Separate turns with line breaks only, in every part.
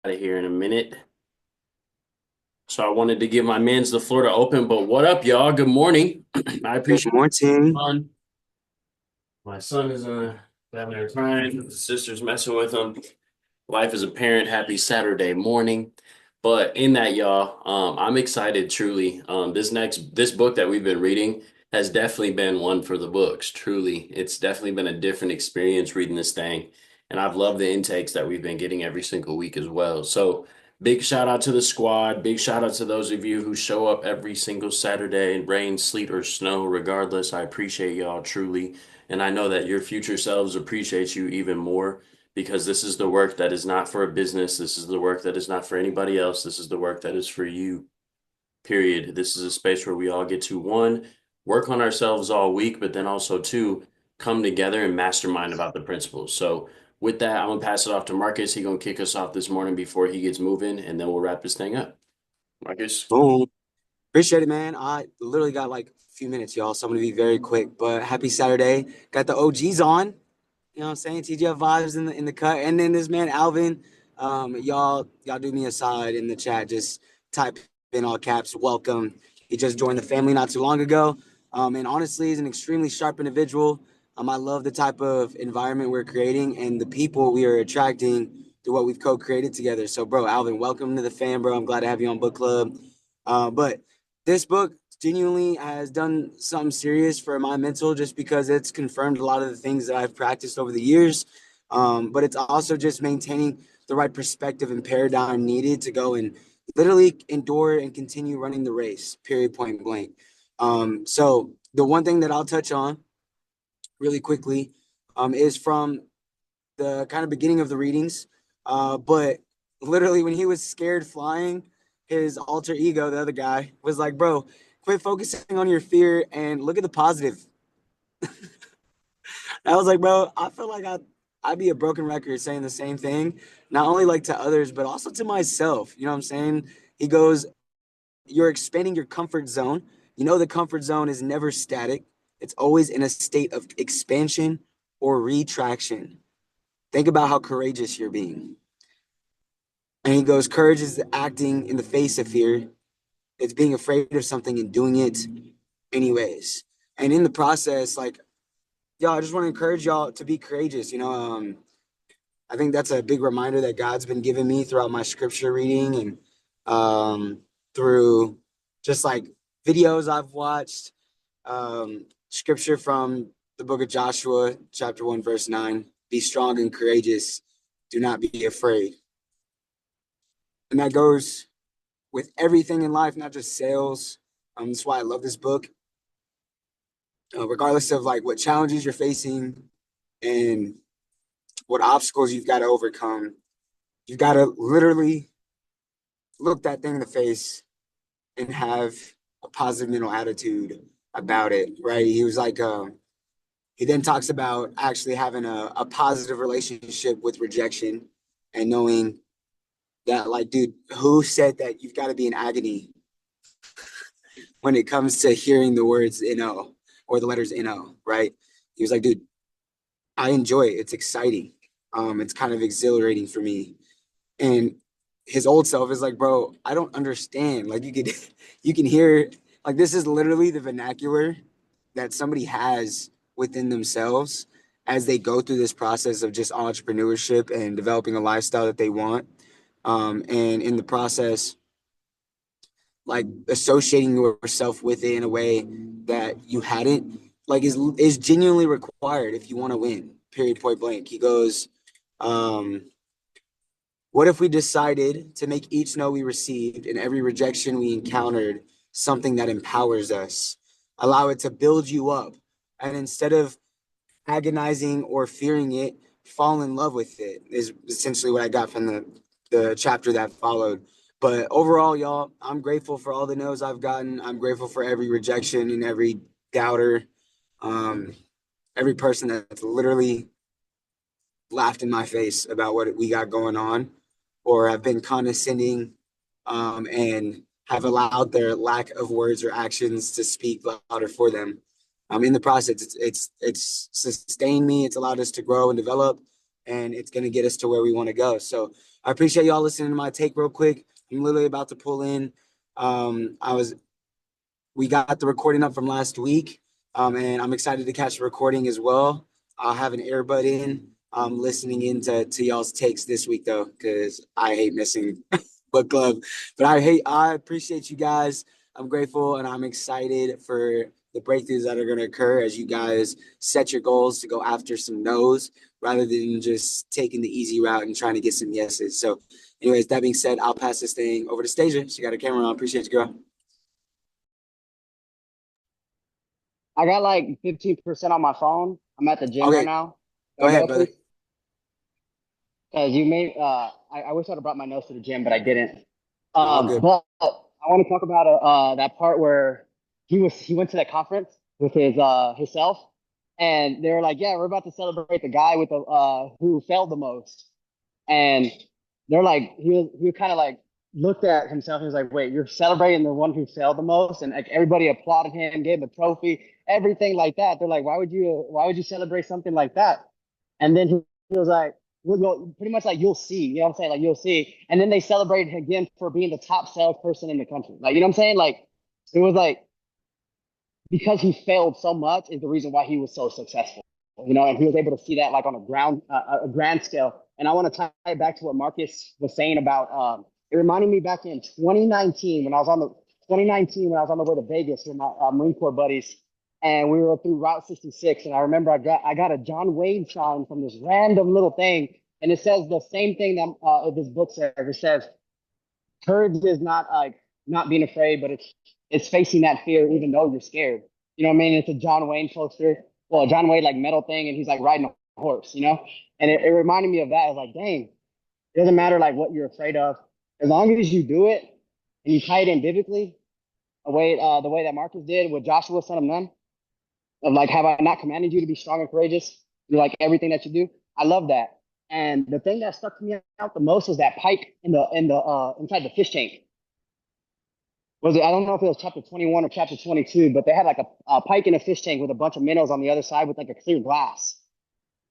Out of here in a minute. So I wanted to give my mans the floor to open, but what up, y'all? Good morning. I
Good
appreciate
morning.
it. My son is having a time. His sister's messing with him. Life as a parent. Happy Saturday morning. But in that, y'all, I'm excited truly. This book that we've been reading has definitely been one for the books. Truly, it's definitely been a different experience reading this thing, and I've loved the intakes that we've been getting every single week as well. So big shout out to the squad. Big shout out to those of you who show up every single Saturday, rain, sleet, or snow, regardless. I appreciate y'all truly, and I know that your future selves appreciate you even more because this is the work that is not for a business. This is the work that is not for anybody else. This is the work that is for you, period. This is a space where we all get to one, work on ourselves all week, but then also two, come together and mastermind about the principles. So with that, I'm gonna pass it off to Marcus. He's gonna kick us off this morning before he gets moving, and then we'll wrap this thing up. Marcus.
Boom. Appreciate it, man. I literally got like a few minutes, y'all, so I'm gonna be very quick. But happy Saturday. Got the OGs on. You know what I'm saying? TGF vibes in the cut. And then this man Alvin. Y'all do me a solid in the chat. Just type in all caps, welcome. He just joined the family not too long ago. And honestly, he's an extremely sharp individual. I love the type of environment we're creating and the people we are attracting to what we've co-created together. So, bro, Alvin, welcome to the fam, bro. I'm glad to have you on book club. But this book genuinely has done something serious for my mental just because it's confirmed a lot of the things that I've practiced over the years. But it's also just maintaining the right perspective and paradigm needed to go and literally endure and continue running the race, period, point blank. So the one thing that I'll touch on really quickly is from the kind of beginning of the readings. But literally, when he was scared flying, his alter ego, the other guy, was like, "Bro, quit focusing on your fear and look at the positive." I was like, "Bro, I feel like I'd be a broken record saying the same thing, not only like to others, but also to myself." You know what I'm saying? He goes, "You're expanding your comfort zone. You know the comfort zone is never static. It's always in a state of expansion or retraction. Think about how courageous you're being." And he goes, "Courage is acting in the face of fear. It's being afraid of something and doing it anyways." And in the process, like, y'all, I just want to encourage y'all to be courageous. I think that's a big reminder that God's been giving me throughout my scripture reading and through just like videos I've watched. Scripture from the book of Joshua, chapter 1, verse 9. Be strong and courageous. Do not be afraid. And that goes with everything in life, not just sales. That's why I love this book. Regardless of like what challenges you're facing and what obstacles you've got to overcome, you've got to literally look that thing in the face and have a positive mental attitude about it, right? He was like, he then talks about actually having a positive relationship with rejection and knowing that, like, dude, who said that you've got to be in agony when it comes to hearing the words "no" or the letters "no"? Right? He was like, dude, I enjoy it. It's exciting. It's kind of exhilarating for me. And his old self is like, bro, I don't understand. Like you could you can hear like this is literally the vernacular that somebody has within themselves as they go through this process of just entrepreneurship and developing a lifestyle that they want. And in the process, like associating yourself with it in a way that you hadn't, like is genuinely required if you want to win, period, point blank. He goes, um what if we decided to make each no we received and every rejection we encountered something that empowers us, allow it to build you up, and instead of agonizing or fearing it, fall in love with it, is essentially what I got from the chapter that followed. But overall, y'all, I'm grateful for all the no's I've gotten. I'm grateful for every rejection and every doubter, um, every person that's literally laughed in my face about what we got going on or have been condescending, and have allowed their lack of words or actions to speak louder for them. In the process, it's sustained me. It's allowed us to grow and develop. and it's going to get us to where we want to go. So I appreciate y'all listening to my take real quick. I'm literally about to pull in. I was We got the recording up from last week, and I'm excited to catch the recording as well. I'll have an earbud in, listening into y'all's takes this week though, because I hate missing book club. But I appreciate you guys. I'm grateful and I'm excited for the breakthroughs that are going to occur as you guys set your goals to go after some no's rather than just taking the easy route and trying to get some yeses. So, anyways, that being said, I'll pass this thing over to Stasia. She got a camera on. Appreciate you, girl.
I got like 15% on my phone. I'm at the gym right
Okay,
now.
go
Can I
ahead,
go,
brother.
please? Because you made, I wish I'd have brought my notes to the gym, but I didn't.
All good.
But I want to talk about that part where he went to that conference with himself, and they were like, "Yeah, we're about to celebrate the guy with the who failed the most." And they're like, he kind of like looked at himself and was like, wait, you're celebrating the one who failed the most, and like everybody applauded him, gave him a trophy, everything like that. They're like, why would you celebrate something like that? And then he was like, well, pretty much like you'll see, you know what I'm saying? Like you'll see. And then they celebrated him again for being the top salesperson in the country. Like, you know what I'm saying? Like it was like because he failed so much is the reason why he was so successful. And he was able to see that like on a grand scale. And I want to tie it back to what Marcus was saying about. It reminded me back in 2019 when I was on the 2019 when I was on the way to Vegas with my Marine Corps buddies, and we were through Route 66. And I remember I got a John Wayne sign from this random little thing, and it says the same thing that this book says. It says courage is not like not being afraid, but it's facing that fear even though you're scared. You know what I mean? It's a John Wayne poster. Well, a John Wayne like metal thing, and he's like riding a horse. And it reminded me of that. It's like, dang, it doesn't matter like what you're afraid of, as long as you do it and you tie it in biblically, the way that Marcus did with Joshua, son of Nun, of like, have I not commanded you to be strong and courageous? You like everything that you do. I love that. And the thing that stuck to me out the most was that pike in the inside the fish tank. Was it? I don't know if it was chapter 21 or chapter 22, but they had like a pike in a fish tank with a bunch of minnows on the other side with like a clear glass.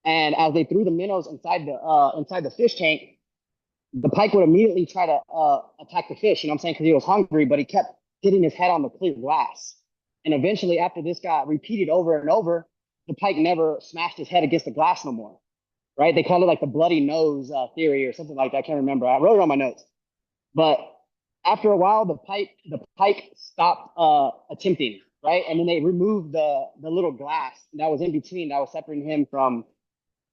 And as they threw the minnows inside the fish tank, the pike would immediately try to attack the fish. You know what I'm saying? Because he was hungry, but he kept hitting his head on the clear glass. And eventually, after this got repeated over and over, the pike never smashed his head against the glass no more. Right? They call it like the bloody nose theory or something like that. I can't remember. I wrote it on my notes. But after a while, the pike stopped attempting, right? And then they removed the little glass that was in between that was separating him from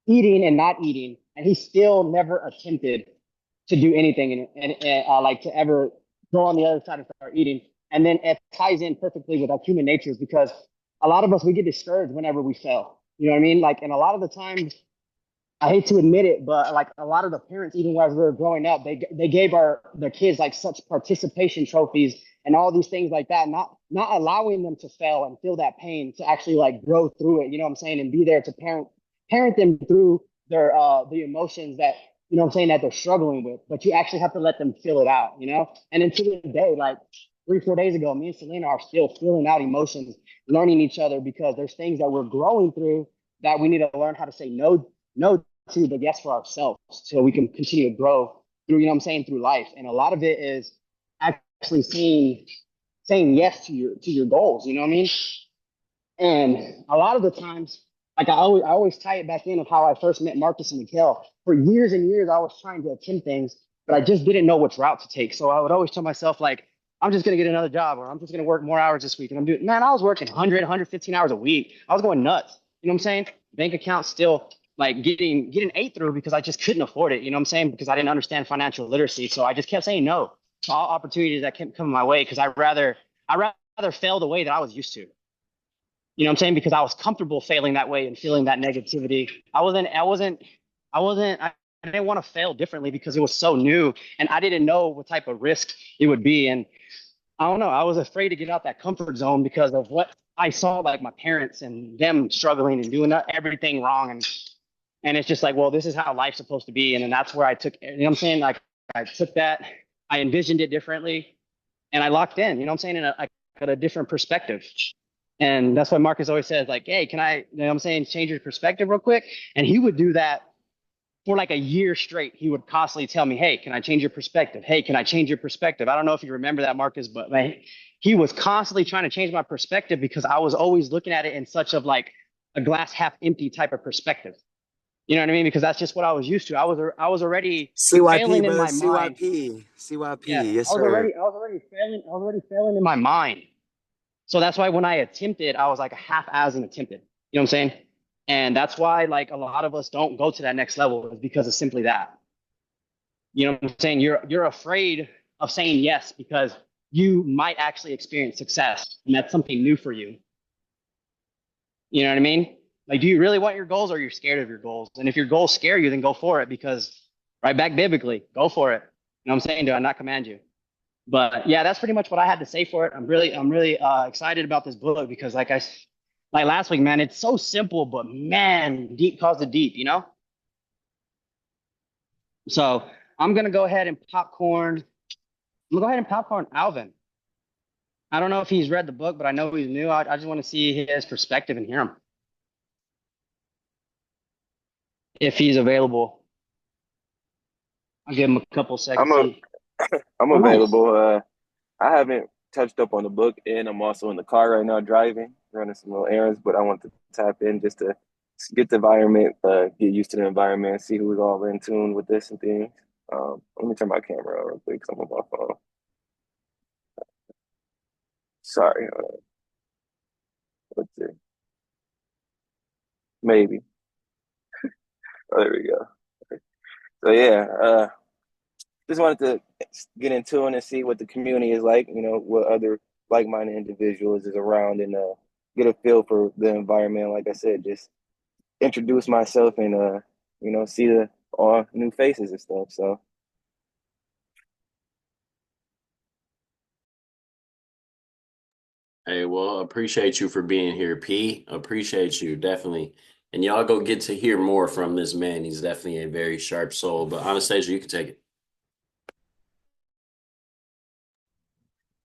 eating and not eating, and he still never attempted to do anything and like to ever go on the other side and start eating. And then it ties in perfectly with our human natures because a lot of us we get discouraged whenever we fail. You know what I mean? Like, and a lot of the times I hate to admit it, but like a lot of the parents, even as we were growing up, they gave their kids like such participation trophies and all these things like that, not allowing them to fail and feel that pain to actually like grow through it. You know what I'm saying? And be there to parent them through their the emotions that you know what I'm saying that they're struggling with. But you actually have to let them feel it out. And then to this day, like 3 4 days ago, me and Selena are still feeling out emotions, learning each other because there's things that we're growing through that we need to learn how to say no to, but yes for ourselves so we can continue to grow through, you know what I'm saying, through life. And a lot of it is actually saying yes to your goals, you know what I mean? And a lot of the times, like I always tie it back in of how I first met Marcus and Mikhail. For years and years, I was trying to attempt things, but I just didn't know which route to take. So I would always tell myself, like, I'm just gonna get another job, or I'm just gonna work more hours this week. And man, I was working 100, 115 hours a week. I was going nuts. You know what I'm saying? Bank account still like getting 8 through because I just couldn't afford it. You know what I'm saying? Because I didn't understand financial literacy. So I just kept saying no to all opportunities that kept coming my way because I rather fail the way that I was used to. You know what I'm saying? Because I was comfortable failing that way and feeling that negativity. I didn't want to fail differently because it was so new and I didn't know what type of risk it would be. And I don't know, I was afraid to get out that comfort zone because of what I saw, like my parents and them struggling and doing everything wrong. And it's just like, well, this is how life's supposed to be. And then that's where I took, you know what I'm saying? Like I took that, I envisioned it differently and I locked in, you know what I'm saying? And I got a different perspective. And that's why Marcus always says, like, hey, can I, you know what I'm saying, change your perspective real quick? And he would do that for like a year straight, he would constantly tell me, "Hey, can I change your perspective? Hey, can I change your perspective?" I don't know if you remember that, Marcus, but like, he was constantly trying to change my perspective because I was always looking at it in such of like a glass half empty type of perspective. You know what I mean? Because that's just what I was used to. I was already
CYP,
failing in
brother.
my mind.
CYP.
Yeah,
CYP. Yes, sir.
I was already failing. I was already failing in my mind. So that's why when I attempted, I was like a half as and attempted. You know what I'm saying? And that's why like a lot of us don't go to that next level is because of simply that. You know what I'm saying? You're afraid of saying yes because you might actually experience success, and that's something new for you. You know what I mean? Like, do you really want your goals, or are you scared of your goals? And if your goals scare you, then go for it because right back biblically, go for it. You know what I'm saying? Do I not command you? But yeah, that's pretty much what I had to say for it. I'm really excited about this book because, like last week, man, it's so simple, but man, deep calls to deep, you know. So I'm gonna go ahead and popcorn. I'm gonna go ahead and popcorn Alvin. I don't know if he's read the book, but I know he's new. I just want to see his perspective and hear him if he's available. I'll give him a couple seconds.
I'm a
See.
I'm
Oh, nice.
available. I haven't touched up on the book, and I'm also in the car right now driving, running some little errands. But I want to tap in just to get the environment, get used to the environment, see who's all in tune with this and things. Let me turn my camera on real quick. 'Cause I'm on my phone. Sorry. Let's see. Maybe. Oh, there we go. So yeah, just wanted to get in tune and see what the community is like. You know, what other like-minded individuals is around, and get a feel for the environment. Like I said, just introduce myself and see the all new faces and stuff. So
Hey, well, appreciate you for being here, P. Appreciate you, definitely. And y'all go get to hear more from this man. He's definitely a very sharp soul. But Anastasia, you can take it.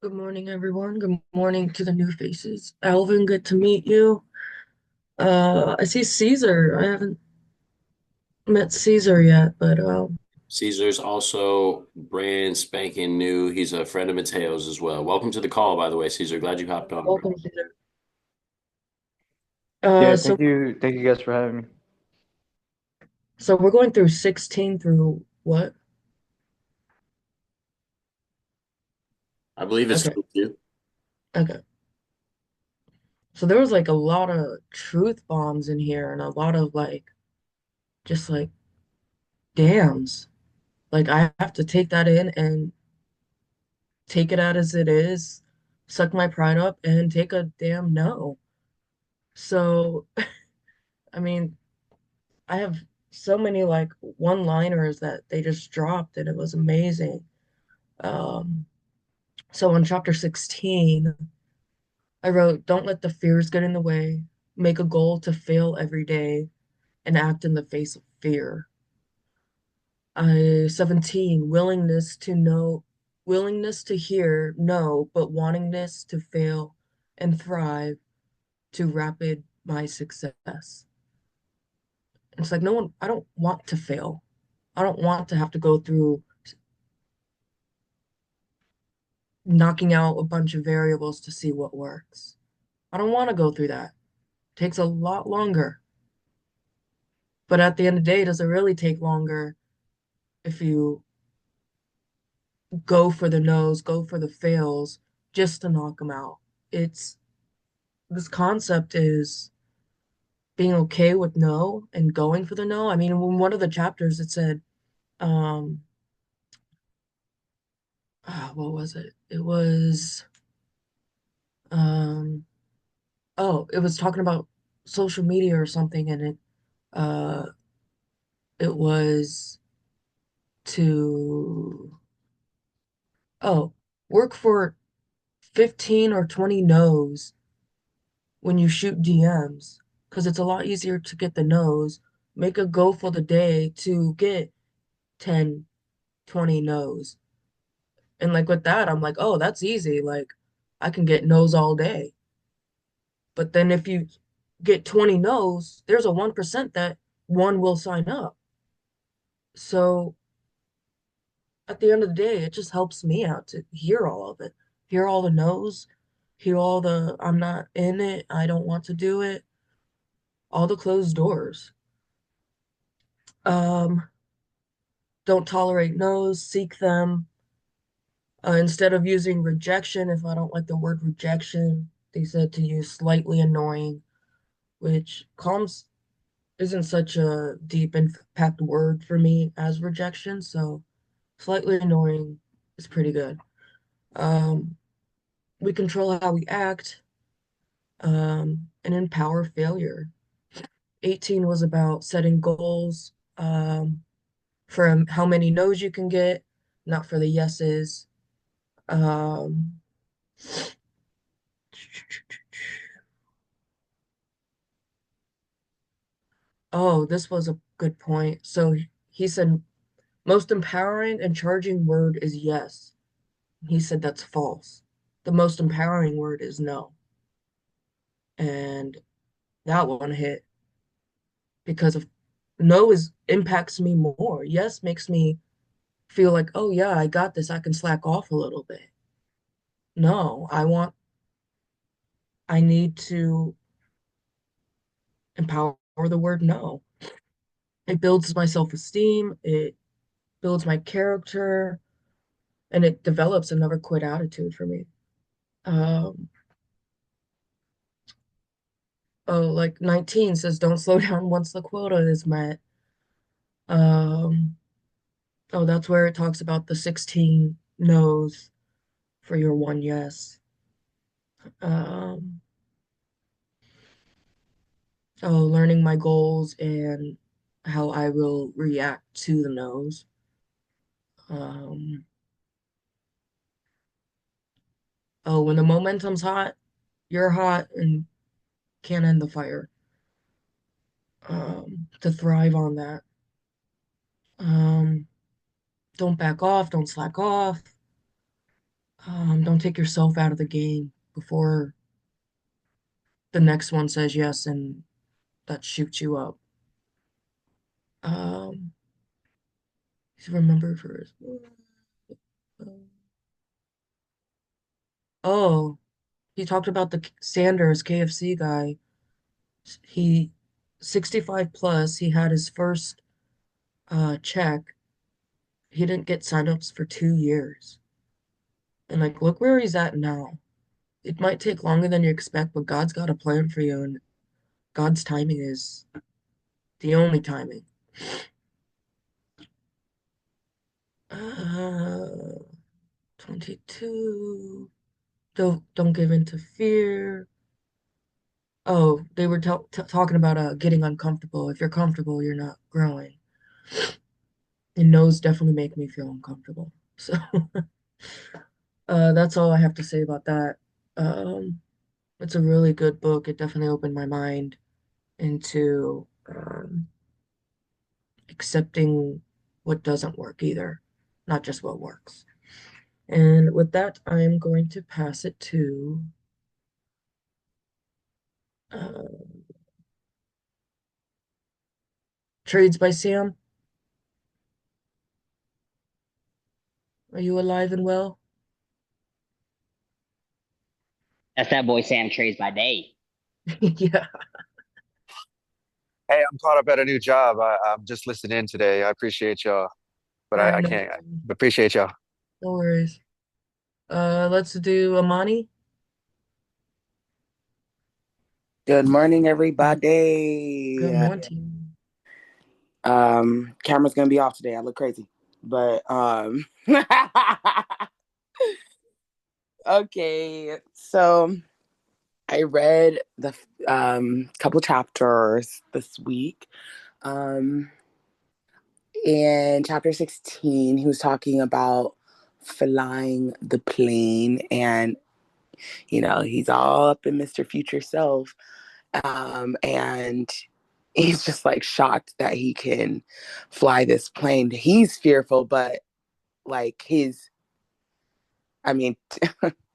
Good morning, everyone. Good morning to the new faces. Alvin, good to meet you. I see Caesar. I haven't met Caesar yet, but
Caesar's also brand spanking new. He's a friend of Mateo's as well. Welcome to the call, by the way, Caesar. Glad you hopped on, bro.
welcome, Caesar.
Yeah,
So
thank you guys for having me.
so we're going through 16 through what?
I believe it's
Okay,
22.
okay. So there was like a lot of truth bombs in here and a lot of like just like damns. Like I have to take that in and take it out as it is, suck my pride up and take a damn no. So I mean, I have so many like one-liners that they just dropped and it was amazing. Um, so on chapter 16, I wrote, "Don't let the fears get in the way. Make a goal to fail every day and act in the face of fear." 17, willingness to hear no, but wantingness to fail and thrive to rapid my success. It's like I don't want to fail. I don't want to have to go through knocking out a bunch of variables to see what works. I don't want to go through that. It takes a lot longer. But at the end of the day, does it really take longer if you go for the no's, go for the fails, just to knock them out? It's this concept is being okay with no and going for the no. I mean, in one of the chapters it said, um, what was it? It was, um, oh, it was talking about social media or something, and uh, it was to, oh, work for 15 or 20 no's when you shoot DMs, because it's a lot easier to get the no's. Make a go for the day to get 10, 20 no's. And like with that, I'm like, oh, that's easy. Like I can get no's all day. But then if you get 20 no's, there's a 1% that one will sign up. So at the end of the day, it just helps me out to hear all of it, hear all the no's, hear all the I'm not in it, I don't want to do it, all the closed doors. Um, don't tolerate no's, seek them. Instead of using rejection, if I don't like the word rejection, they said to use slightly annoying, which calms isn't such a deep impact word for me as rejection, so slightly annoying is pretty good. Um, we control how we act, and empower failure. 18 was about setting goals, for how many no's you can get, not for the yeses. Um, oh, this was a good point. So he said most empowering and charging word is yes. He said that's false. The most empowering word is no. And that one hit because of no is impacts me more. Yes makes me feel like, oh yeah, I got this. I can slack off a little bit. No, I need to empower the word no. It builds my self-esteem, it builds my character, and it develops a never quit attitude for me. Um, oh, like 19 says, don't slow down once the quota is met. Um, oh, that's where it talks about the 16 no's for your one yes. Um, oh, learning my goals and how I will react to the no's. Um, oh, when the momentum's hot, you're hot and can't end the fire. To thrive on that. Um, don't back off, don't slack off. Don't take yourself out of the game before the next one says yes and that shoots you up. Um, he's remembered for his. Oh, he talked about the Sanders KFC guy. He 65 plus. He had his first check. He didn't get signups for 2 years. And like, look where he's at now. It might take longer than you expect, but God's got a plan for you, and God's timing is the only timing. Uh, 22. Don't give in to fear. Oh, they were talking about getting uncomfortable. If you're comfortable, you're not growing. And no's definitely make me feel uncomfortable. So that's all I have to say about that. Um, it's a really good book. It definitely opened my mind into accepting what doesn't work either, not just what works. And with that, I'm going to pass it to uh, Trades by Sam. Are you alive and well?
That's that boy Sam trades by day.
Yeah,
Hey, I'm caught up at a new job. I'm just listening in today. I appreciate y'all, but
all right,
I
no
can't. I
problem.
appreciate y'all.
No worries. Let's do Amani.
Good morning,
Good
everybody.
morning.
Camera's gonna be off today. I look crazy, but okay. So I read the couple chapters this week. Um, in chapter 16, he was talking about flying the plane, and he's all up in Mr. Future Self, and he's just like shocked that he can fly this plane. He's fearful, but like I mean,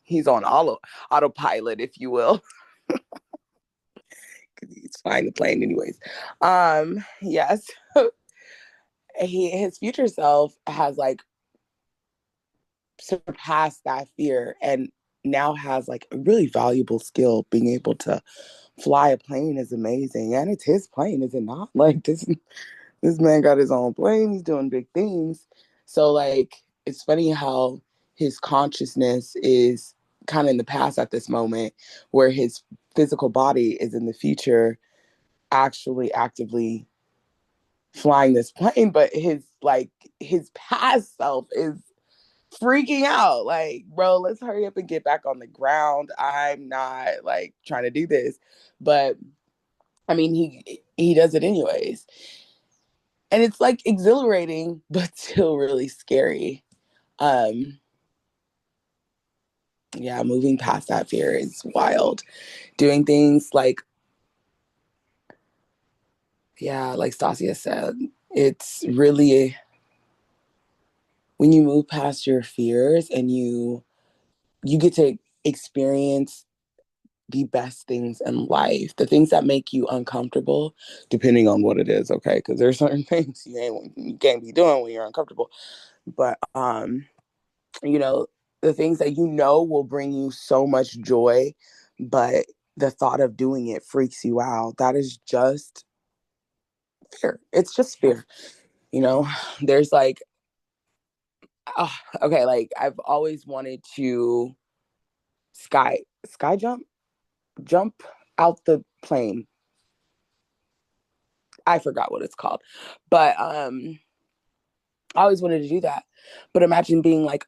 he's on autopilot, if you will, because he's flying the plane anyways. Yes. his future self has like surpassed that fear and now has like a really valuable skill. Being able to fly a plane is amazing, and it's his plane, is it not? Like this man got his own plane. He's doing big things. So like it's funny how his consciousness is kind of in the past at this moment, where his physical body is in the future, actually actively flying this plane, but his past self is freaking out. Like, bro, let's hurry up and get back on the ground. I'm not like trying to do this. But I mean, he does it anyways. And it's like exhilarating, but still really scary. Um, yeah, moving past that fear is wild. Doing things like, yeah, like Stasia said, it's really when you move past your fears and you get to experience the best things in life, the things that make you uncomfortable, depending on what it is, okay? Because there's certain things you can't be doing when you're uncomfortable. But you know, the things that you know will bring you so much joy, but the thought of doing it freaks you out. That is just fear. It's just fear. You know, there's like, oh, okay, like I've always wanted to sky jump out the plane. I forgot what it's called, but I always wanted to do that. But imagine being like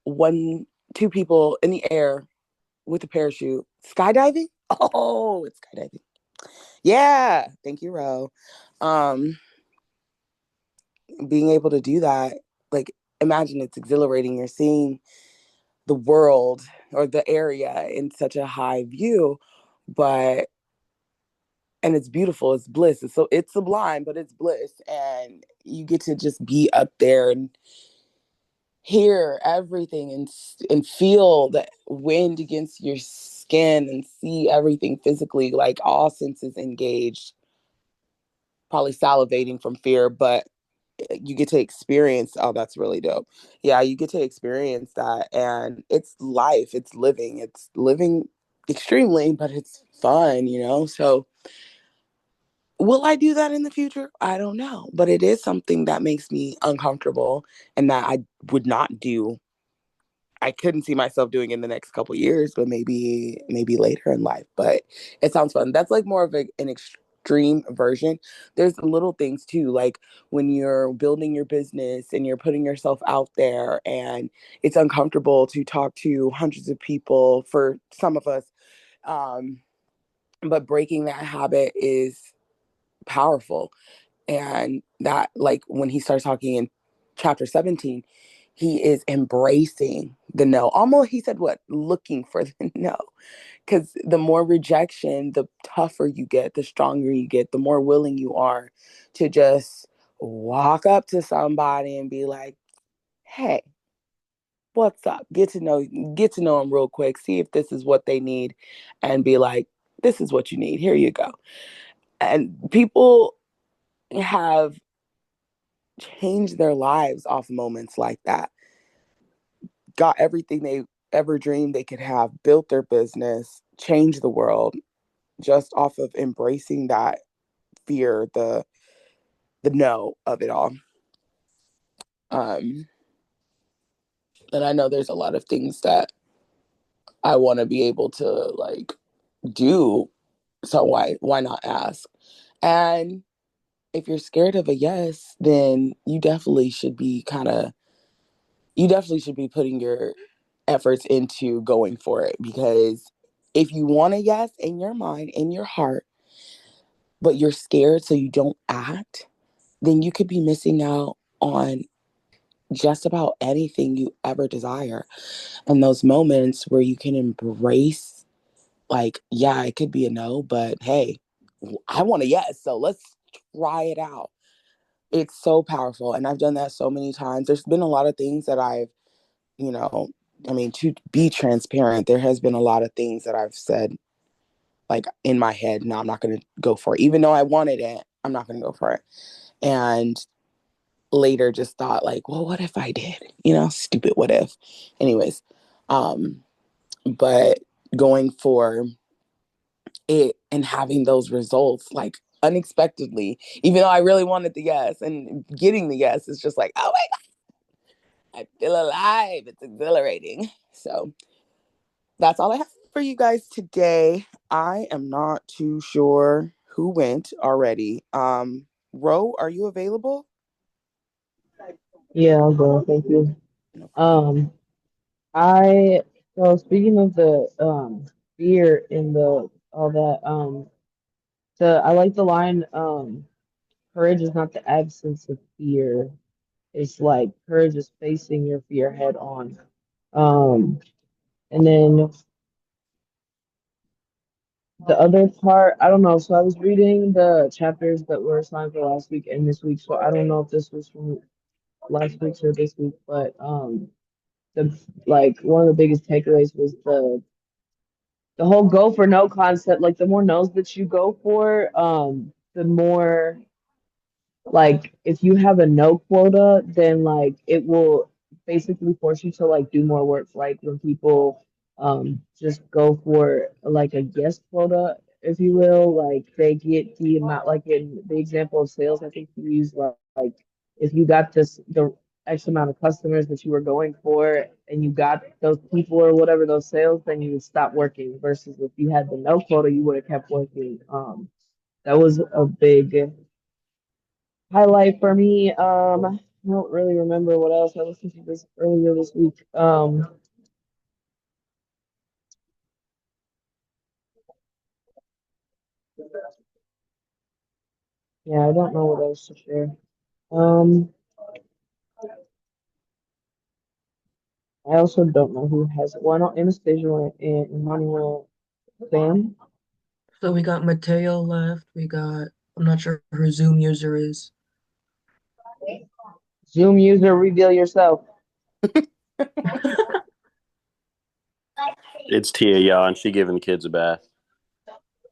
two people in the air with a parachute, skydiving. Oh, it's skydiving. Yeah, thank you, Ro. Um, Being able to do that, like, imagine it's exhilarating. You're seeing the world or the area in such a high view, but and it's beautiful. It's bliss. It's sublime, but it's bliss, and you get to just be up there and hear everything and feel the wind against your skin and see everything physically, like all senses engaged, probably salivating from fear, but you get to experience. Oh, that's really dope. Yeah, you get to experience that, and it's living extremely, but it's fun, so will I do that in the future? I don't know, but it is something that makes me uncomfortable and that I would not do. I couldn't see myself doing in the next couple years, but maybe later in life. But it sounds fun. That's like more of an extreme version. There's little things too, like when you're building your business and you're putting yourself out there, and it's uncomfortable to talk to hundreds of people for some of us. Um, but breaking that habit is powerful. And that, like, when he starts talking in chapter 17, he is embracing the no. Almost, he said, what? Looking for the no. Because the more rejection, the tougher you get, the stronger you get, the more willing you are to just walk up to somebody and be like, hey, what's up? Get to know them real quick, see if this is what they need, and be like, this is what you need. Here you go. And people have changed their lives off moments like that. Got everything they ever dreamed they could have, built their business, changed the world just off of embracing that fear, the no of it all. Um, and I know there's a lot of things that I want to be able to like do. So why not ask? And if you're scared of a yes, then you definitely should be putting your efforts into going for it, because if you want a yes in your mind, in your heart, but you're scared so you don't act, then you could be missing out on just about anything you ever desire. And those moments where you can embrace, like, yeah, it could be a no, but hey, I want a yes, so let's try it out. It's so powerful. And I've done that so many times. There's been a lot of things that you know, I mean, to be transparent, there has been a lot of things that I've said, like in my head, no, I'm not going to go for it. Even though I wanted it, I'm not going to go for it. And later just thought like, well, what if I did? You know, stupid what if. Anyways, um, but going for it and having those results like unexpectedly, even though I really wanted the yes, and getting the yes is just like, oh my God, I feel alive. It's exhilarating. So that's all I have for you guys today. I am not too sure who went already. Ro, are you available?
Yeah, I'll go. Thank you.
No problem.
Um, I so speaking of the fear in the all that I like the line courage is not the absence of fear. It's like courage is facing your fear head on. Um, and then the other part, I don't know. So I was reading the chapters that were assigned for last week and this week. So I don't know if this was from last week's or this week, but the like one of the biggest takeaways was the whole go for no concept. Like the more no's that you go for, the more like if you have a no quota, then like it will basically force you to like do more work. Like when people just go for like a yes quota, if you will, like they get the amount like in the example of sales, I think you use like if you got the X amount of customers that you were going for and you got those people or whatever those sales, then you would stop working versus if you had the no quota, you would have kept working. That was a big highlight for me. I don't really remember what else I listened to this earlier this week. Yeah, I don't know what else to share. Um, I also don't know who has it. Why not Anastasia and Imani went Sam?
So we got Mateo left. I'm not sure who her Zoom user is.
Zoom user, reveal yourself.
It's Tia, y'all, and she giving the kids a bath.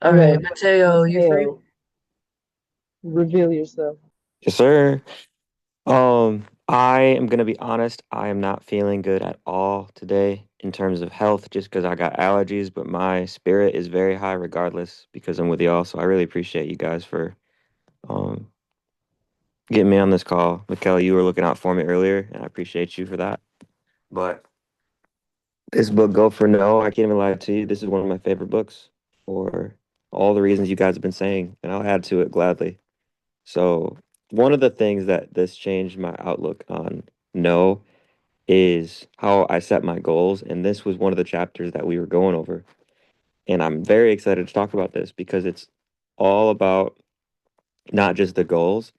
All
Okay,
right, Mateo, you free?
Mateo, reveal yourself.
Yes, sir. I am gonna be honest, I am not feeling good at all today in terms of health, just because I got allergies, but my spirit is very high regardless because I'm with y'all. So I really appreciate you guys for um getting me on this call. Mikel, you were looking out for me earlier, and I appreciate you for that. But this book, Go for No, I can't even lie to you. This is one of my favorite books for all the reasons you guys have been saying, and I'll add to it gladly. So one of the things that this changed my outlook on no is how I set my goals. And this was one of the chapters that we were going over. And I'm very excited to talk about this because it's all about not just the goals,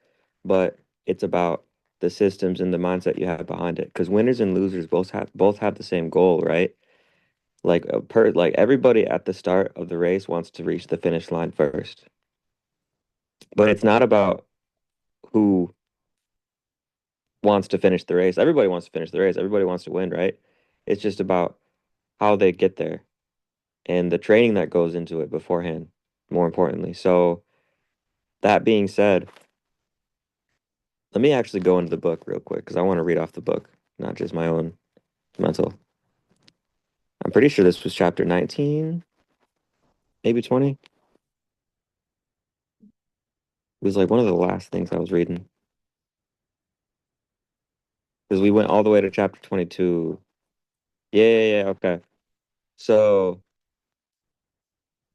but it's about the systems and the mindset you have behind it. Because winners and losers both have the same goal, right? Like everybody at the start of the race wants to reach the finish line first. But it's not about who wants to finish the race. Everybody wants to finish the race. Everybody wants to win, right? It's just about how they get there and the training that goes into it beforehand, more importantly. So, that being said, let me actually go into the book real quick because I want to read off the book, not just my own mental. I'm pretty sure this was chapter 19, maybe 20. It was like one of the last things I was reading because we went all the way to chapter 22. Yeah, yeah, yeah, okay. So,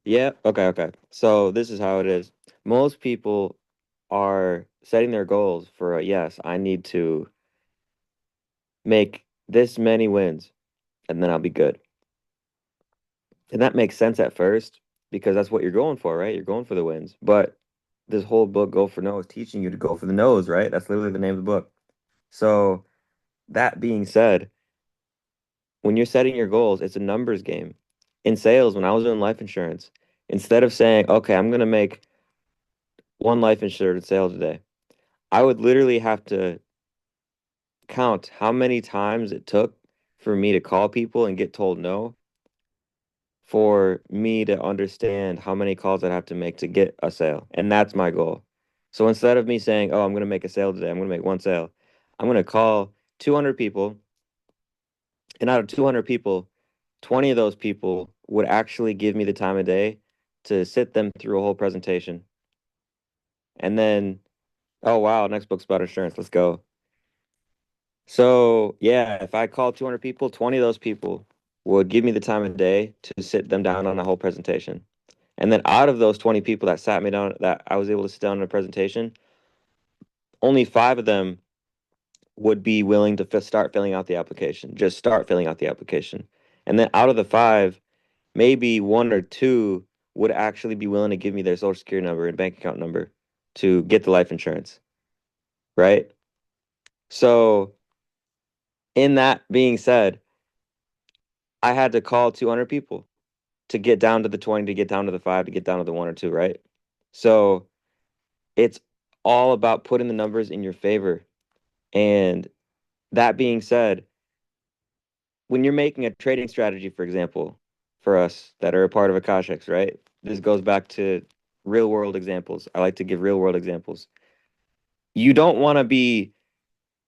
yeah, okay, okay. So, this is how it is. Most people are setting their goals for a yes, I need to make this many wins and then I'll be good. And that makes sense at first because that's what you're going for, right? You're going for the wins. But this whole book, Go for No, is teaching you to go for the no's, right? That's literally the name of the book. So, that being said, when you're setting your goals, it's a numbers game. In sales, when I was doing life insurance, instead of saying, okay, I'm going to make one life insurance sale today, I would literally have to count how many times it took for me to call people and get told no, for me to understand how many calls I'd have to make to get a sale. And that's my goal. So instead of me saying, "Oh, I'm going to make a sale today. I'm going to make one sale." I'm going to call 200 people, and out of 200 people, 20 of those people would actually give me the time of day to sit them through a whole presentation. And then, oh wow, next book's about insurance. Let's go. So, yeah, if I call 200 people, 20 of those people would give me the time of day to sit them down on a whole presentation. And then out of those 20 people that sat me down, that I was able to sit down on a presentation, only 5 of them would be willing to start filling out the application, just start filling out the application. And then out of the 5, maybe 1 or 2 would actually be willing to give me their social security number and bank account number to get the life insurance, right? So, in that being said, I had to call 200 people to get down to the 20, to get down to the 5, to get down to the 1 or 2, right? So, it's all about putting the numbers in your favor. And that being said, when you're making a trading strategy, for example, for us that are a part of Akashics, right? This goes back to real world examples. I like to give real world examples. You don't want to be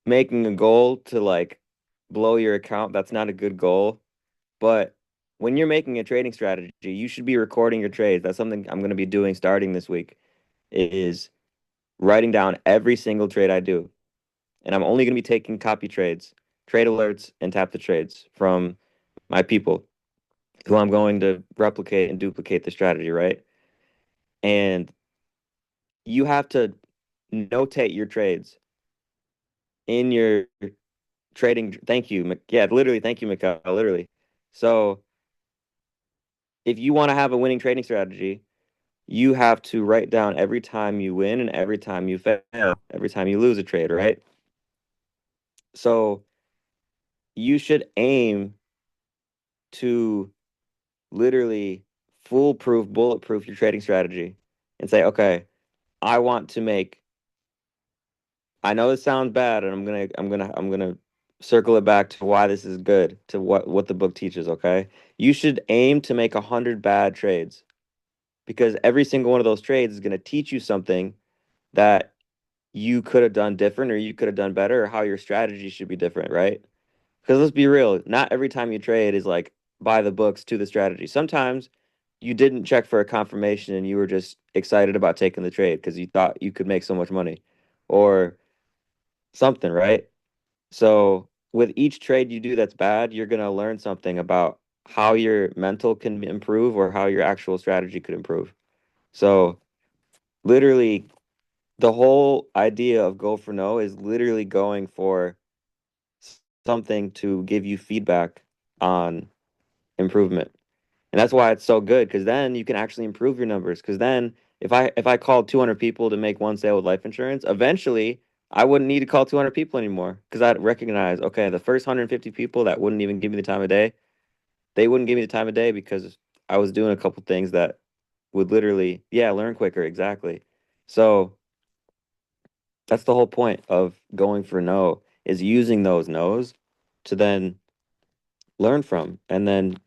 making a goal to like blow your account. That's not a good goal. But when you're making a trading strategy, you should be recording your trades. That's something I'm going to be doing starting this week, is writing down every single trade I do. And I'm only going to be taking copy trades, trade alerts, and tap the trades from my people who I'm going to replicate and duplicate the strategy, right? And you have to notate your trades in your trading. Thank you. Yeah, literally. Thank you, Mikhail. Literally. So if you want to have a winning trading strategy, you have to write down every time you win and every time you fail, every time you lose a trade, right? So you should aim to literally foolproof, bulletproof your trading strategy and say, okay, I want to make, I know this sounds bad, and I'm gonna circle it back to why this is good, to what the book teaches, okay? You should aim to make 100 bad trades because every single one of those trades is gonna teach you something that you could have done different or you could have done better or how your strategy should be different, right? Because let's be real, not every time you trade is like by the books to the strategy. Sometimes you didn't check for a confirmation and you were just excited about taking the trade because you thought you could make so much money or something, right? So with each trade you do that's bad, you're gonna learn something about how your mental can improve or how your actual strategy could improve. So literally the whole idea of go for no is literally going for something to give you feedback on improvement. And that's why it's so good because then you can actually improve your numbers. Because then if I called 200 people to make one sale with life insurance, eventually I wouldn't need to call 200 people anymore because I'd recognize, okay, the first 150 people that wouldn't even give me the time of day, they wouldn't give me the time of day because I was doing a couple things that would literally, yeah, learn quicker. Exactly. So that's the whole point of going for no, is using those no's to then learn from and then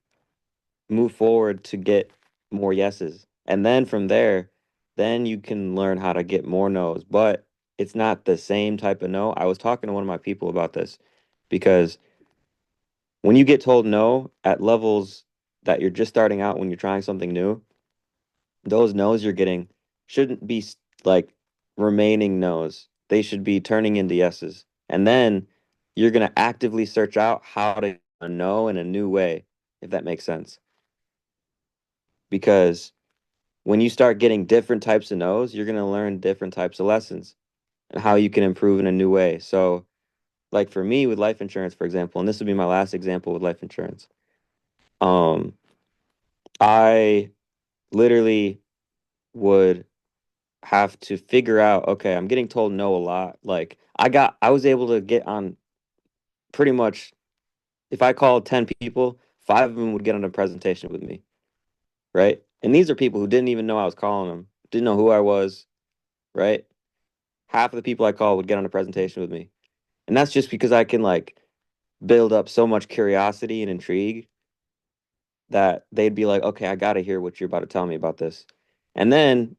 move forward to get more yeses. And then from there, then you can learn how to get more no's. But it's not the same type of no. I was talking to one of my people about this because when you get told no at levels that you're just starting out when you're trying something new, those no's you're getting shouldn't be like remaining no's. They should be turning into yeses. And then you're going to actively search out how to know in a new way, if that makes sense. Because when you start getting different types of no's, you're going to learn different types of lessons and how you can improve in a new way. So, like for me with life insurance, for example, and this would be my last example with life insurance. Um, I literally would have to figure out, okay, I'm getting told no a lot. Like I was able to get on pretty much, if I called 10 people, 5 of them would get on a presentation with me, right? And these are people who didn't even know I was calling them, didn't know who I was, right? Half of the people I called would get on a presentation with me. And that's just because I can like build up so much curiosity and intrigue that they'd be like, okay, I got to hear what you're about to tell me about this. And then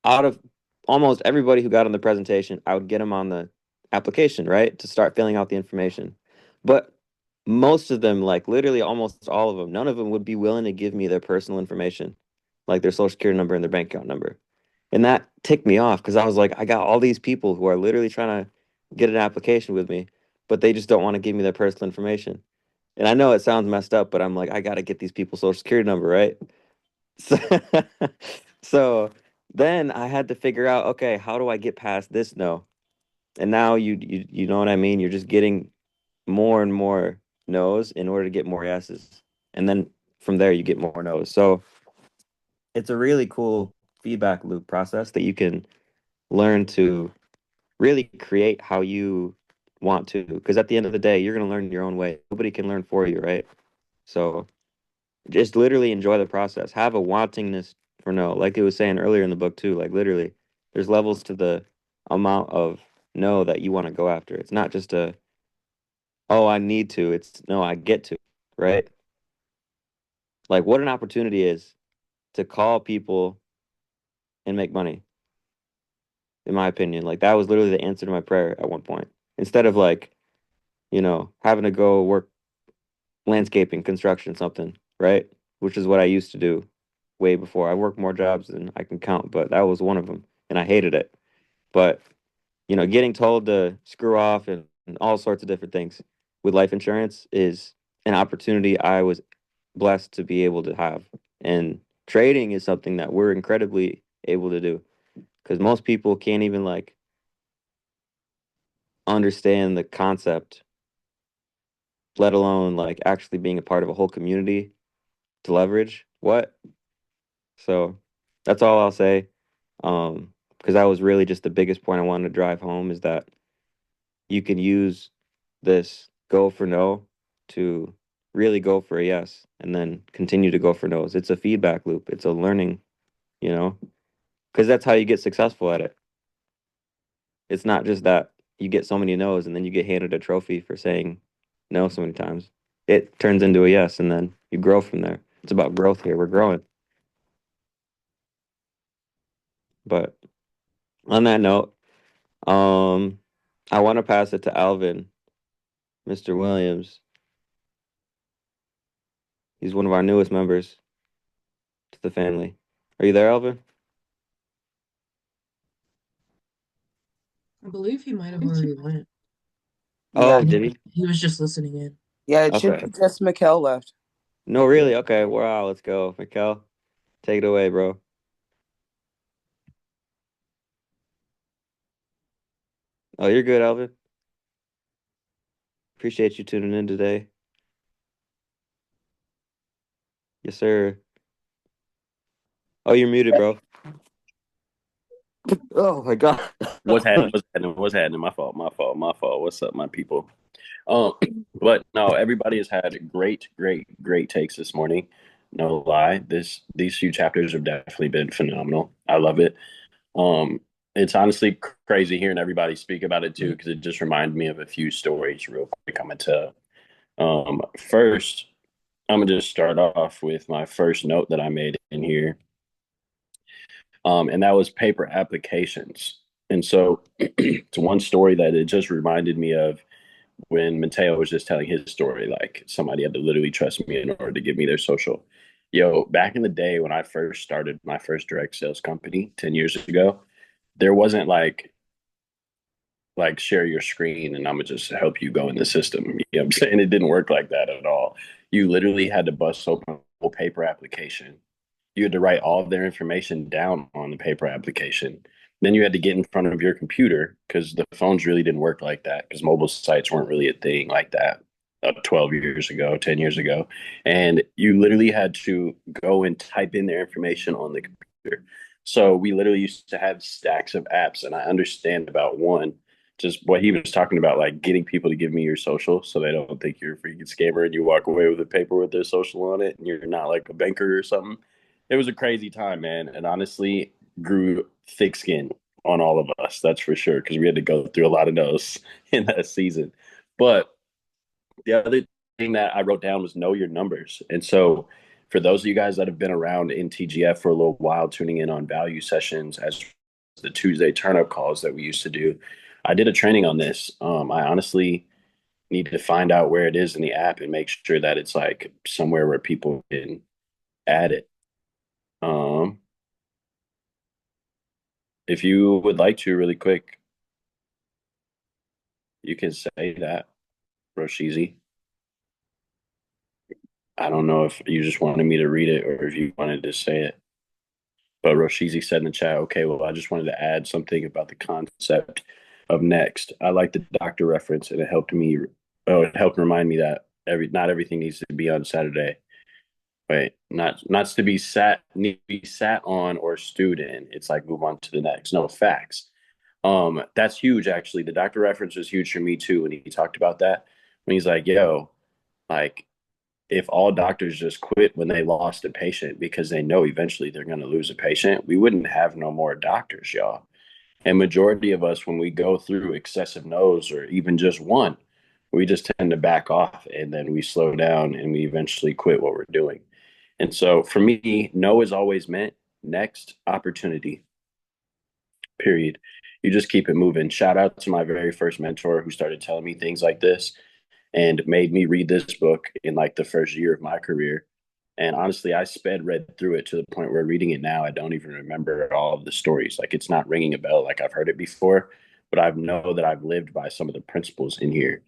out of almost everybody who got on the presentation, I would get them on the application, right, to start filling out the information. But most of them, like literally almost all of them, none of them would be willing to give me their personal information, like their social security number and their bank account number. And that ticked me off because I was like, I got all these people who are literally trying to get an application with me, but they just don't want to give me their personal information. And I know it sounds messed up, but I'm like, I got to get these people's social security number, right? So, so then I had to figure out, okay, how do I get past this no? And now you know what I mean? You're just getting more and more no's in order to get more yeses. And then from there you get more no's. So it's a really cool feedback loop process that you can learn to really create how you want to. Because at the end of the day, you're going to learn your own way. Nobody can learn for you, right? So just literally enjoy the process. Have a wantingness for no. Like it was saying earlier in the book too, like literally there's levels to the amount of no that you want to go after. It's not just a, oh, I need to. It's no, I get to, right? Like what an opportunity is to call people and make money, in my opinion. Like that was literally the answer to my prayer at one point. Instead of like, having to go work landscaping, construction, something, right? Which is what I used to do way before. I worked more jobs than I can count, but that was one of them, and I hated it. But getting told to screw off and all sorts of different things with life insurance is an opportunity I was blessed to be able to have. And trading is something that we're incredibly able to do because most people can't even like understand the concept, let alone like actually being a part of a whole community to leverage what. So that's all I'll say. Because that was really just the biggest point I wanted to drive home is that you can use this go for no to really go for a yes and then continue to go for no's. It's a feedback loop. It's a learning, you know, because that's how you get successful at it. It's not just that you get so many no's and then you get handed a trophy for saying no so many times. It turns into a yes and then you grow from there. It's about growth here. We're growing. But on that note, Um, I want to pass it to Alvin, Mr. Williams. He's one of our newest members to the family. Are you there, Alvin?
I believe he might have already went.
Yeah,
Oh,
And
did he?
he was just listening in.
yeah, it should
Okay.
be just Mikkel left.
No, really? Okay. Wow. Let's go. Mikkel, take it away, bro. Oh, you're good, Alvin. Appreciate you tuning in today. Yes, sir. Oh, you're muted, bro. Oh my God.
What's happening? What's happening? What's happening? My fault. My fault. My fault. What's up, my people? Um, but no, everybody has had great, great, great takes this morning. No lie. These few chapters have definitely been phenomenal. I love it. Um, it's honestly crazy hearing everybody speak about it too, because it just reminded me of a few stories real quick. I'm gonna tell. First, I'm gonna just start off with my first note that I made in here, and that was paper applications. And so, it's one story that it just reminded me of when Mateo was just telling his story. Like somebody had to literally trust me in order to give me their social. Yo, back in the day when I first started my first direct sales company 10 years ago, there wasn't like share your screen and I'm gonna just help you go in the system. You know what I'm saying? It didn't work like that at all. You literally had to bust open a whole paper application. You had to write all of their information down on the paper application. Then you had to get in front of your computer because the phones really didn't work like that because mobile sites weren't really a thing like that 12 years ago, 10 years ago. And you literally had to go and type in their information on the computer. So we literally used to have stacks of apps. And I understand about one, just what he was talking about, like getting people to give me your social so they don't think you're a freaking scammer and you walk away with a paper with their social on it and you're not like a banker or something. It was a crazy time, man, and honestly grew thick skin on all of us. That's for sure because we had to go through a lot of those in that season. But the other thing that I wrote down was know your numbers. And so for those of you guys that have been around in TGF for a little while, tuning in on value sessions as the Tuesday turn-up calls that we used to do. I did a training on this. I honestly need to find out where it is in the app and make sure that it's like somewhere where people can add it. Um, if you would like to really quick, you can say that, Roshizi. I don't know if you just wanted me to read it or if you wanted to say it. But Roshizi said in the chat, okay, well, I just wanted to add something about the concept of next. I like the doctor reference, and it helped remind me that not everything needs to be on Saturday. Wait, not to be sat need to be sat on or stewed in. It's like move on to the next. No facts. That's huge actually. The doctor reference was huge for me too when he talked about that. When he's like, yo, like if all doctors just quit when they lost a patient because they know eventually they're going to lose a patient, we wouldn't have no more doctors, y'all. And majority of us, when we go through excessive no's or even just one, we just tend to back off and then we slow down and we eventually quit what we're doing. And so for me, no is always meant next opportunity, period. You just keep it moving. Shout out to my very first mentor who started telling me things like this and made me read this book in like the first year of my career. And honestly, I sped read through it to the point where reading it now, I don't even remember all of the stories. Like it's not ringing a bell like I've heard it before, but I know that I've lived by some of the principles in here.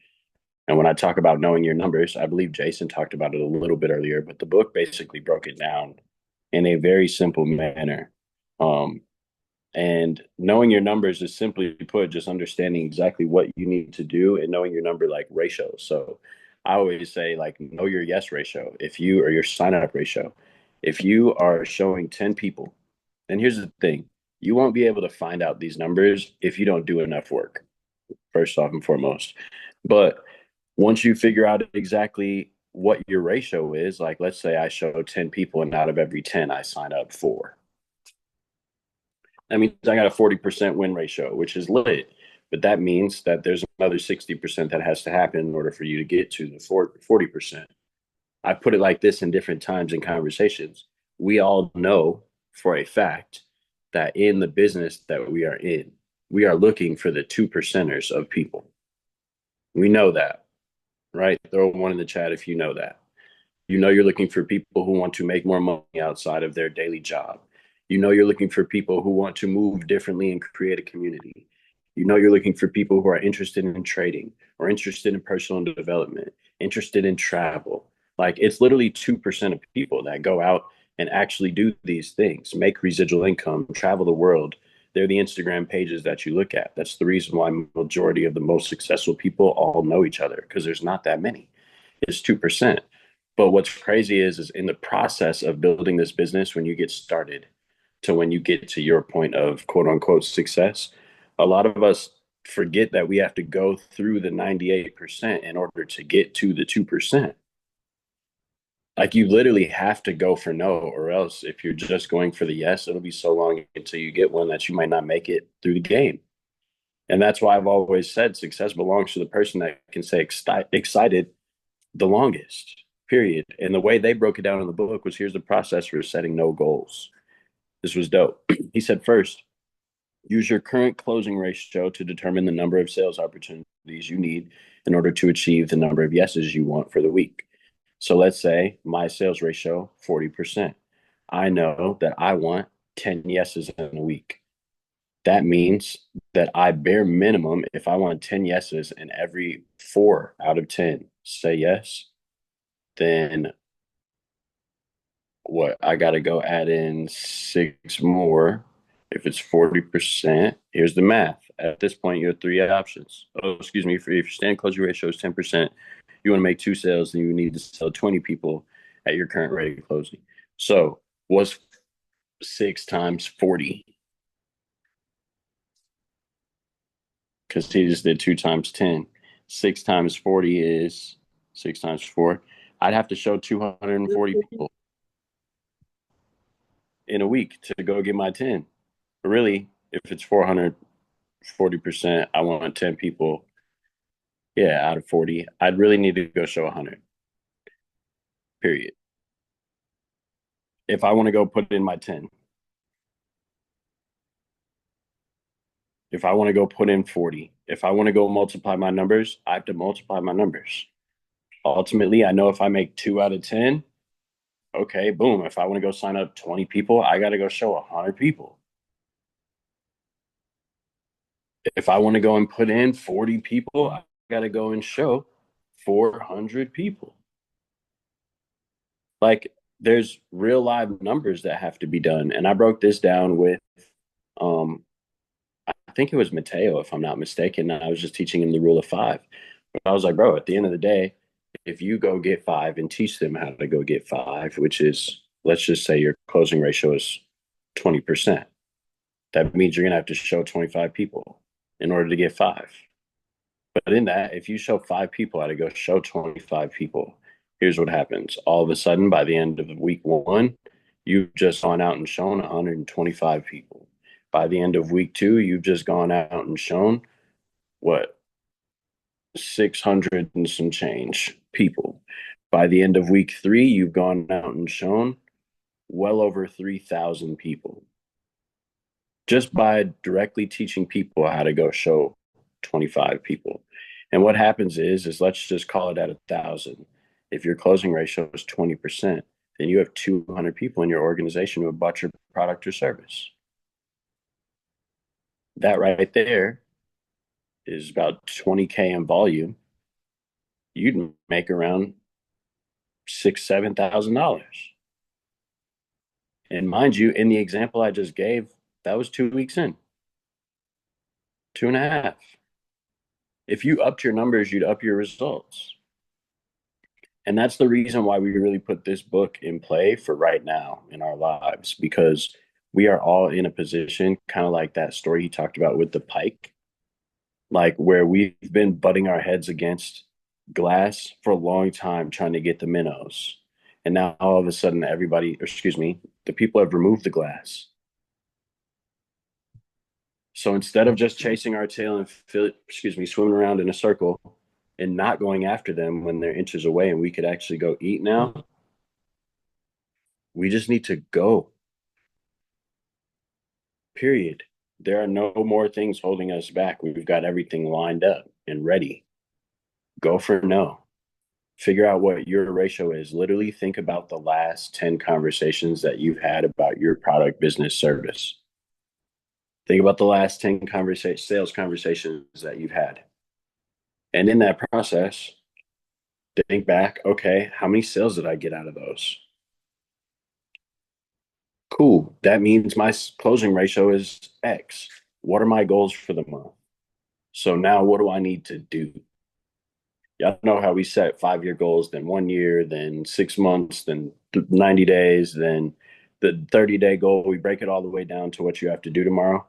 And when I talk about knowing your numbers, I believe Jason talked about it a little bit earlier, but the book basically broke it down in a very simple manner. Um, and knowing your numbers is simply put, just understanding exactly what you need to do and knowing your number like ratio. So I always say, like, know your yes ratio. If you or your sign up ratio, if you are showing 10 people, and here's the thing, you won't be able to find out these numbers if you don't do enough work, first off and foremost. But once you figure out exactly what your ratio is, like let's say I show 10 people and out of every 10, I sign up four. That means I got a 40% win ratio, which is lit. But that means that there's another 60% that has to happen in order for you to get to the 40%. I put it like this in different times in conversations. We all know for a fact that in the business that we are in, we are looking for the two percenters of people. We know that, right? Throw one in the chat if you know that. You know you're looking for people who want to make more money outside of their daily job. You know you're looking for people who want to move differently and create a community. You know you're looking for people who are interested in trading or interested in personal development, interested in travel. Like it's literally 2% of people that go out and actually do these things, make residual income, travel the world. They're the Instagram pages that you look at. That's the reason why majority of the most successful people all know each other because there's not that many. It's 2%. But what's crazy is in the process of building this business, when you get started to when you get to your point of quote unquote success, a lot of us forget that we have to go through the 98% in order to get to the 2%. Like you literally have to go for no, or else if you're just going for the yes, it'll be so long until you get one that you might not make it through the game. And that's why I've always said success belongs to the person that can say excited the longest, period. And the way they broke it down in the book was here's the process for setting no goals. This was dope. He said, first, use your current closing ratio to determine the number of sales opportunities you need in order to achieve the number of yeses you want for the week. So let's say my sales ratio, 40%. I know that I want 10 yeses in a week. That means that I bare minimum, if I want 10 yeses and every 4 out of 10 say yes, then what I got to go add in six more. If it's 40%, here's the math. At this point, you have three options. Oh, excuse me. If your stand closing ratio is 10%, you want to make two sales, then you need to sell 20 people at your current rate of closing. So what's 6 times 40? Because he just did 2 times 10. 6 times 40 is 6 times 4. I'd have to show 240 people in a week to go get my 10. Really, if it's 440%, I want 10 people. Yeah, out of 40, I'd really need to go show 100. Period. If I want to go put in my 10. If I want to go put in 40, if I want to go multiply my numbers, I have to multiply my numbers. Ultimately, I know if I make 2 out of 10, okay, boom. If I want to go sign up 20 people, I got to go show 100 people. If I want to go and put in 40 people, I got to go and show 400 people. Like there's real live numbers that have to be done. And I broke this down with, um, I think it was Mateo, if I'm not mistaken. I was just teaching him the rule of five. But I was like, bro, at the end of the day, if you go get five and teach them how to go get five, which is, let's just say your closing ratio is 20%, that means you're going to have to show 25 people in order to get five. But in that, if you show five people how to go show 25 people, here's what happens. All of a sudden, by the end of week one, you've just gone out and shown 125 people. By the end of week two, you've just gone out and shown what, 600 and some change people. By the end of week three, you've gone out and shown well over 3,000 people just by directly teaching people how to go show 25 people. And what happens is let's just call it at 1,000. If your closing ratio is 20%, then you have 200 people in your organization who have bought your product or service. That right there is about 20K in volume. You'd make around $6,000-7,000. And mind you, in the example I just gave, that was 2 weeks in, 2.5. If you upped your numbers, you'd up your results. And that's the reason why we really put this book in play for right now in our lives, because we are all in a position, kind of like that story he talked about with the pike, like where we've been butting our heads against glass for a long time trying to get the minnows. And now all of a sudden, everybody, excuse me, the people have removed the glass. So instead of just chasing our tail and swimming around in a circle and not going after them when they're inches away and we could actually go eat now, we just need to go. Period. There are no more things holding us back. We've got everything lined up and ready. Go for no. Figure out what your ratio is. Literally think about the last 10 conversations that you've had about your product, business, service. Think about the last 10 sales conversations that you've had. And in that process, think back, okay, how many sales did I get out of those? Cool. That means my closing ratio is X. What are my goals for the month? So now what do I need to do? Y'all know how we set 5-year goals, then 1 year, then 6 months, then 90 days, then the 30-day goal. We break it all the way down to what you have to do tomorrow.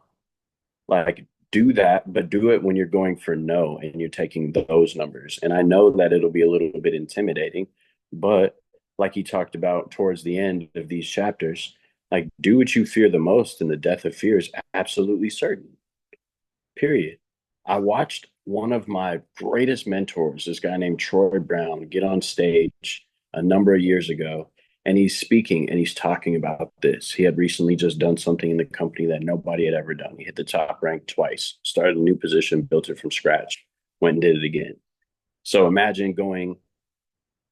Like, do that, but do it when you're going for no and you're taking those numbers. And I know that it'll be a little bit intimidating, but like he talked about towards the end of these chapters, like do what you fear the most, and the death of fear is absolutely certain. Period. I watched one of my greatest mentors, this guy named Troy Brown, get on stage a number of years ago, and he's speaking and he's talking about this. He had recently just done something in the company that nobody had ever done. He hit the top rank twice, started a new position, built it from scratch, went and did it again. So imagine going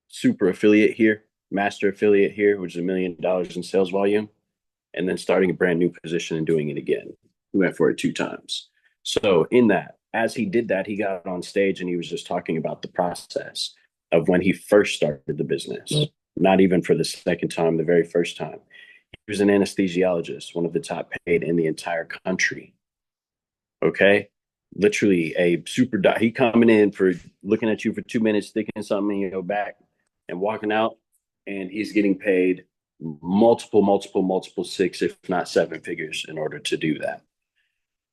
super affiliate here, master affiliate here, which is $1 million in sales volume, and then starting a brand new position and doing it again. He went for it 2 times. So in that, as he did that, he got on stage and he was just talking about the process of when he first started the business, not even for the second time, the very first time. He was an anesthesiologist, one of the top paid in the entire country. Okay. Literally a super doc. He coming in for looking at you for 2 minutes, sticking something in your back and walking out, and he's getting paid multiple 6, if not 7 figures in order to do that.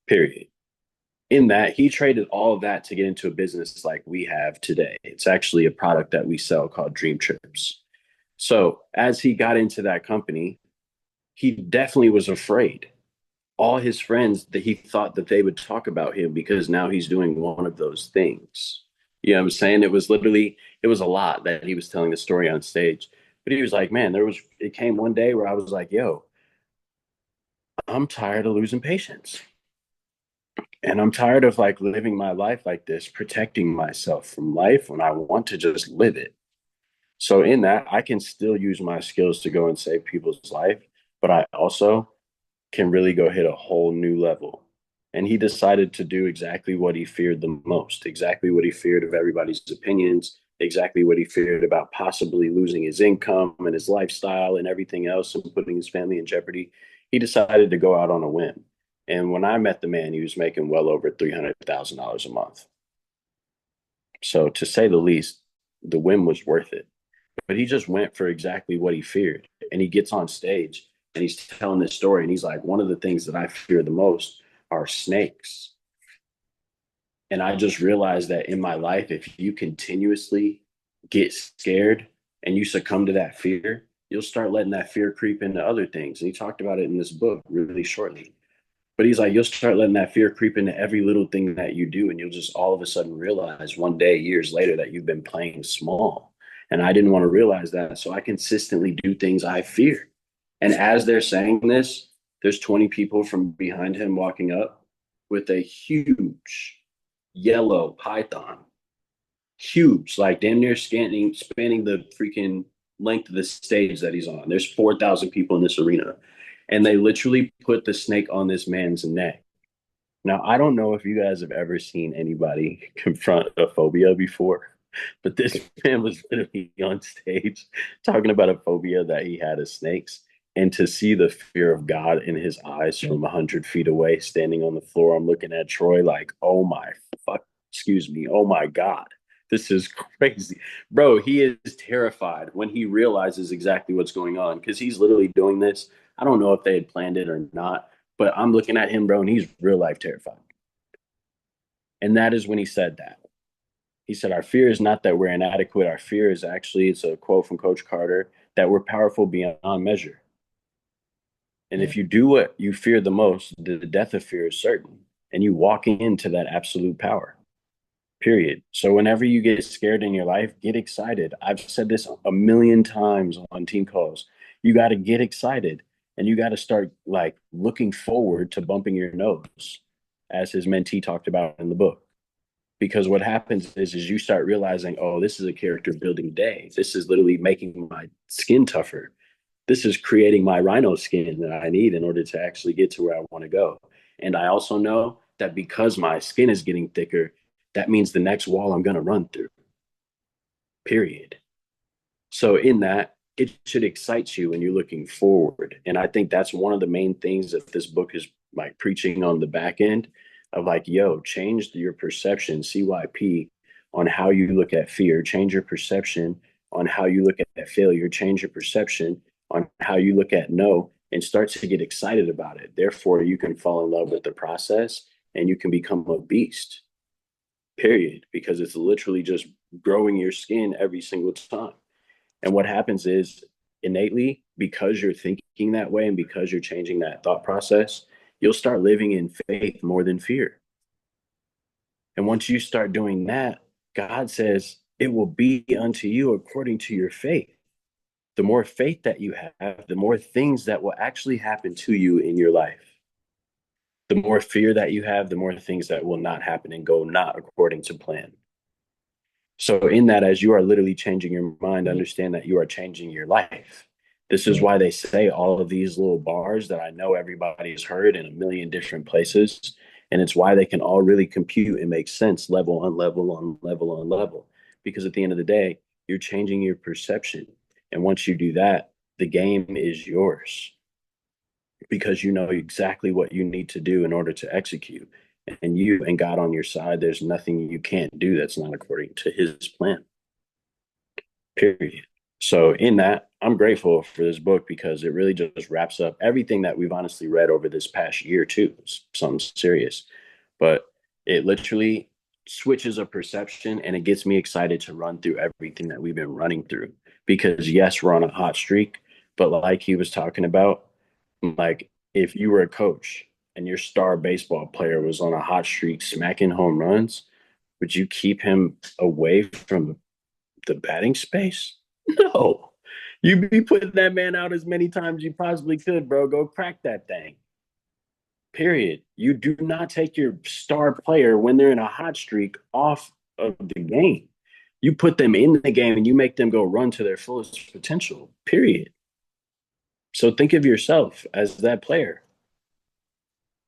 Period. In that, he traded all of that to get into a business like we have today. It's actually a product that we sell called Dream Trips. So as he got into that company, he definitely was afraid. All his friends, that he thought that they would talk about him because now he's doing one of those things. You know what I'm saying? It was a lot that he was telling the story on stage. But he was like, man, it came one day where I was like, yo, I'm tired of losing patience. And I'm tired of like living my life like this, protecting myself from life when I want to just live it. So in that, I can still use my skills to go and save people's life, but I also can really go hit a whole new level. And he decided to do exactly what he feared the most, exactly what he feared of everybody's opinions, exactly what he feared about possibly losing his income and his lifestyle and everything else and putting his family in jeopardy. He decided to go out on a whim. And when I met the man, he was making well over $300,000 a month. So to say the least, the whim was worth it. But he just went for exactly what he feared. And he gets on stage and he's telling this story. And he's like, one of the things that I fear the most are snakes. And I just realized that in my life, if you continuously get scared and you succumb to that fear, you'll start letting that fear creep into other things. And he talked about it in this book really shortly. But he's like, you'll start letting that fear creep into every little thing that you do. And you'll just all of a sudden realize one day, years later, that you've been playing small. And I didn't want to realize that. So I consistently do things I fear. And as they're saying this, there's 20 people from behind him walking up with a huge yellow python. Huge, like damn near spanning the freaking length of the stage that he's on. There's 4,000 people in this arena. And they literally put the snake on this man's neck. Now, I don't know if you guys have ever seen anybody confront a phobia before, but this man was literally on stage talking about a phobia that he had of snakes. And to see the fear of God in his eyes from 100 feet away, standing on the floor, I'm looking at Troy like, oh my fuck, excuse me, oh my God, this is crazy. Bro, he is terrified when he realizes exactly what's going on because he's literally doing this. I don't know if they had planned it or not, but I'm looking at him, bro, and he's real life terrified. And that is when he said that. He said, our fear is not that we're inadequate. Our fear is actually, it's a quote from Coach Carter, that we're powerful beyond measure. And if you do what you fear the most, the death of fear is certain. And you walk into that absolute power, period. So whenever you get scared in your life, get excited. I've said this a million times on team calls. You got to get excited and you got to start like looking forward to bumping your nose, as his mentee talked about in the book. Because what happens is you start realizing, oh, this is a character building day. This is literally making my skin tougher. This is creating my rhino skin that I need in order to actually get to where I want to go. And I also know that because my skin is getting thicker, that means the next wall I'm going to run through, period. So in that, it should excite you when you're looking forward. And I think that's one of the main things that this book is like preaching on the back end of like, yo, change your perception, CYP, on how you look at fear, change your perception on how you look at failure, change your perception on how you look at no, and start to get excited about it. Therefore, you can fall in love with the process and you can become a beast, period, because it's literally just growing your skin every single time. And what happens is innately, because you're thinking that way and because you're changing that thought process, you'll start living in faith more than fear. And once you start doing that, God says, it will be unto you according to your faith. The more faith that you have, the more things that will actually happen to you in your life. The more fear that you have, the more things that will not happen and go not according to plan. So, in that, as you are literally changing your mind, understand that you are changing your life. This is why they say all of these little bars that I know everybody's heard in a million different places. And it's why they can all really compute and make sense level on level on level on level. Because at the end of the day, you're changing your perception. And once you do that, the game is yours because you know exactly what you need to do in order to execute. And you and God on your side, there's nothing you can't do that's not according to his plan, period. So, in that, I'm grateful for this book because it really just wraps up everything that we've honestly read over this past year, too. It's something serious, but it literally switches a perception and it gets me excited to run through everything that we've been running through. Because, yes, we're on a hot streak, but like he was talking about, like if you were a coach and your star baseball player was on a hot streak smacking home runs, would you keep him away from the batting space? No. You'd be putting that man out as many times as you possibly could, bro. Go crack that thing. Period. You do not take your star player when they're in a hot streak off of the game. You put them in the game and you make them go run to their fullest potential. Period. So think of yourself as that player.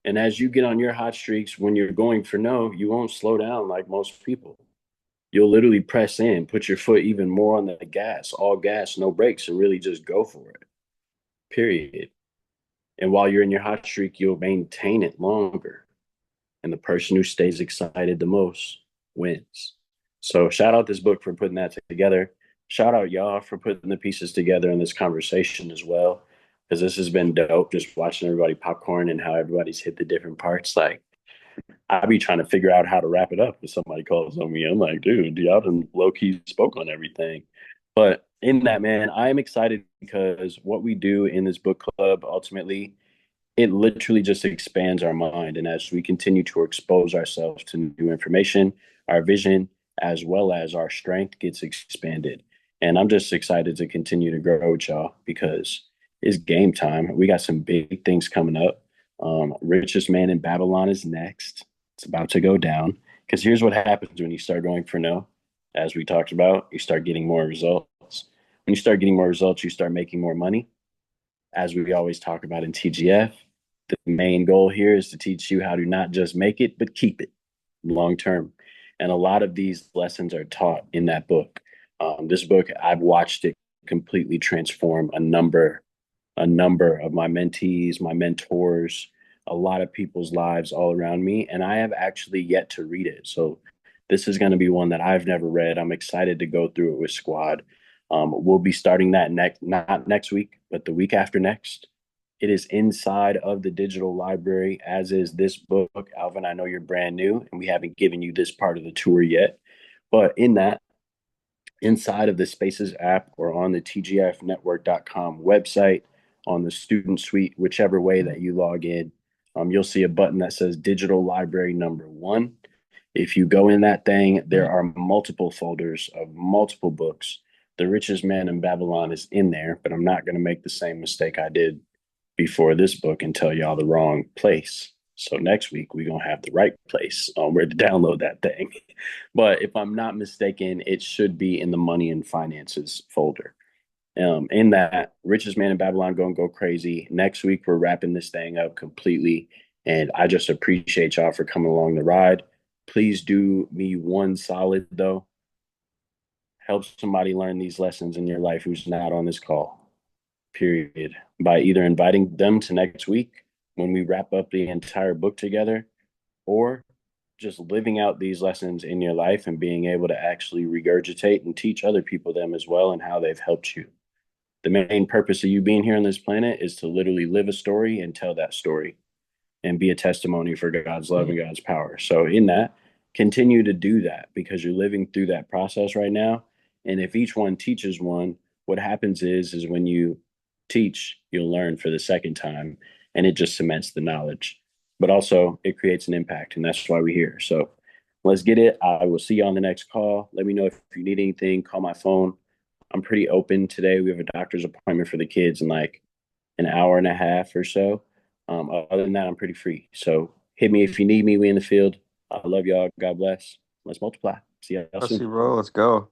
And as you get on your hot streaks when you're going for no, you won't slow down like most people. You'll literally press in, put your foot even more on the gas, all gas, no brakes, and really just go for it. Period. And while you're in your hot streak, you'll maintain it longer. And the person who stays excited the most wins. So shout out this book for putting that together. Shout out y'all for putting the pieces together in this conversation as well. Because this has been dope, just watching everybody popcorn and how everybody's hit the different parts. Like I be trying to figure out how to wrap it up if somebody calls on me. I'm like, dude, y'all done low key spoke on everything. But in that, man, I am excited because what we do in this book club ultimately it literally just expands our mind. And as we continue to expose ourselves to new information, our vision, as well as our strength, gets expanded. And I'm just excited to continue to grow with y'all because it's game time. We got some big things coming up. Richest Man in Babylon is next. It's about to go down. Because here's what happens when you start going for no. As we talked about, you start getting more results. When you start getting more results, you start making more money as we always talk about in TGF, the main goal here is to teach you how to not just make it, but keep it long term. And a lot of these lessons are taught in that book. This book, I've watched it completely transform a number of my mentees, my mentors, a lot of people's lives all around me. And I have actually yet to read it. So this is going to be one that I've never read. I'm excited to go through it with Squad. We'll be starting that not next week, but the week after next. It is inside of the digital library, as is this book. Alvin, I know you're brand new and we haven't given you this part of the tour yet. But in that, inside of the Spaces app or on the tgfnetwork.com website, on the student suite, whichever way that you log in, you'll see a button that says Digital Library Number One. If you go in that thing, there are multiple folders of multiple books. The Richest Man in Babylon is in there, but I'm not going to make the same mistake I did before this book and tell y'all the wrong place. So next week we're gonna have the right place on where to download that thing. But if I'm not mistaken, it should be in the money and finances folder. In that, Richest Man in Babylon gonna go crazy. Next week we're wrapping this thing up completely, and I just appreciate y'all for coming along the ride. Please do me one solid though. Help somebody learn these lessons in your life who's not on this call period, by either inviting them to next week when we wrap up the entire book together, or just living out these lessons in your life and being able to actually regurgitate and teach other people them as well and how they've helped you. The main purpose of you being here on this planet is to literally live a story and tell that story and be a testimony for God's love and God's power. So in that, continue to do that because you're living through that process right now. And if each one teaches one, what happens is when you teach, you'll learn for the second time and it just cements the knowledge. But also it creates an impact and that's why we're here. So let's get it. I will see you on the next call. Let me know if you need anything, call my phone. I'm pretty open today. We have a doctor's appointment for the kids in like an hour and a half or so. Other than that, I'm pretty free. So hit me if you need me. We in the field. I love y'all. God bless. Let's multiply. See y'all
I see,
soon.
bro. Let's go.